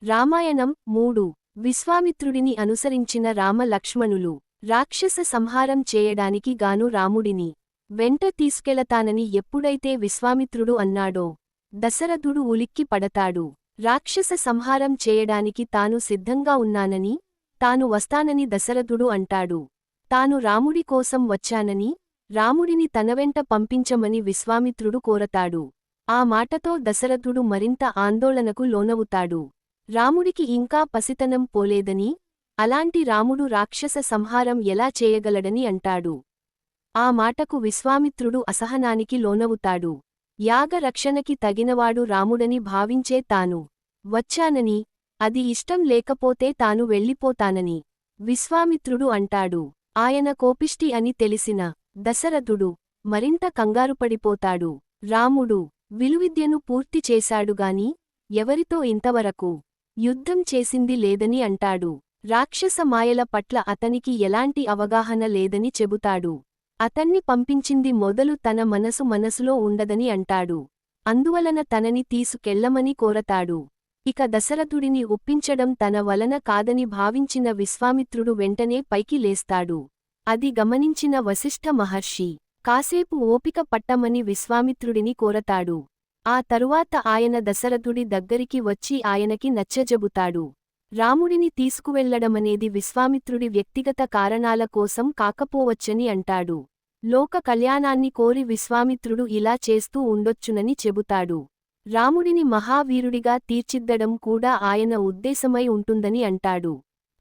రామాయణం 3 విశ్వామిత్రుడిని అనుసరించిన రామ లక్ష్మణులు రాక్షస సంహారం చేయడానికి గాను రాముడిని వెంట తీసుకెళతానని ఎప్పుడైతే విశ్వామిత్రుడు అన్నాడో దశరథుడు ఉలిక్కి పడతాడు. రాక్షస సంహారం చేయడానికి తాను సిద్ధంగా ఉన్నానని, తాను వస్తానని దశరథుడు అంటాడు. తాను రాముడి కోసం వచ్చానని, రాముడిని తనవెంట పంపించమని విశ్వామిత్రుడు కోరతాడు. ఆ మాటతో దశరథుడు మరింత ఆందోళనకు లోనవుతాడు. రాముడికి ఇంకా పసితనం పోలేదని, అలాంటి రాముడు రాక్షస సంహారం ఎలా చేయగలడని అంటాడు. ఆ మాటకు విశ్వామిత్రుడు అసహనానికి లోనవుతాడు. యాగ రక్షణకి తగినవాడు రాముడని భావించే తాను వచ్చానని, అది ఇష్టం లేకపోతే తాను వెళ్ళిపోతానని విశ్వామిత్రుడు అంటాడు. ఆయన కోపిష్టి అని తెలిసిన దశరథుడు మరింత కంగారుపడిపోతాడు. రాముడు విలువిద్యను పూర్తి చేశాడుగాని ఎవరితో ఇంతవరకు యుద్ధం చేసింది లేదని అంటాడు. రాక్షస మాయల పట్ల అతనికి ఎలాంటి అవగాహన లేదని చెబుతాడు. అతన్ని పంపించింది మొదలు తన మనసులో ఉండదని అంటాడు. అందువలన తనని తీసుకెళ్లమని కోరతాడు. ఇక దశరథుడిని ఒప్పించడం తన వలన కాదని భావించిన విశ్వామిత్రుడు వెంటనే పైకి లేస్తాడు. అది గమనించిన వశిష్ఠ మహర్షి కాసేపు ఓపిక పట్టమని విశ్వామిత్రుడిని కోరతాడు. ఆ తరువాత ఆయన దశరథుడి దగ్గరికి వచ్చి ఆయనకి నచ్చజెబుతాడు. రాముడిని తీసుకువెళ్లడమనేది విశ్వామిత్రుడి వ్యక్తిగత కారణాల కోసం కాకపోవచ్చని అంటాడు. లోక కళ్యాణాన్ని కోరి విశ్వామిత్రుడు ఇలా చేస్తూ ఉండొచ్చునని చెబుతాడు. రాముడిని మహావీరుడిగా తీర్చిద్దడం కూడా ఆయన ఉద్దేశమై ఉంటుందని అంటాడు.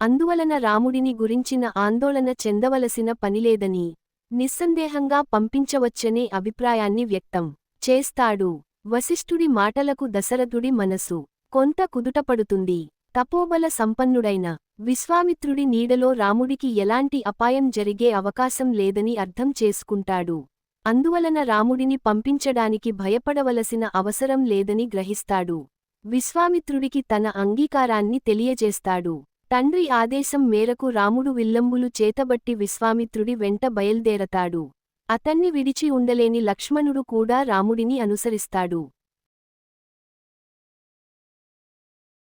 అందువలన రాముడిని గురించిన ఆందోళన చెందవలసిన పనిలేదని, నిస్సందేహంగా పంపించవచ్చనే అభిప్రాయాన్ని వ్యక్తం చేస్తాడు. వశిష్ఠుడి మాటలకు దశరథుడి మనసు కొంత కుదుటపడుతుంది. తపోబల సంపన్నుడైన విశ్వామిత్రుడి నీడలో రాముడికి ఎలాంటి అపాయం జరిగే అవకాశం లేదని అర్థం చేసుకుంటాడు. అందువలన రాముడిని పంపించడానికి భయపడవలసిన అవసరం లేదని గ్రహిస్తాడు. విశ్వామిత్రుడికి తన అంగీకారాన్ని తెలియజేస్తాడు. తండ్రి ఆదేశం మేరకు రాముడు విల్లంబులు చేతబట్టి విశ్వామిత్రుడి వెంట బయల్దేరతాడు. అతన్ని విడిచి ఉండలేని లక్ష్మణుడు కూడా రాముడిని అనుసరిస్తాడు.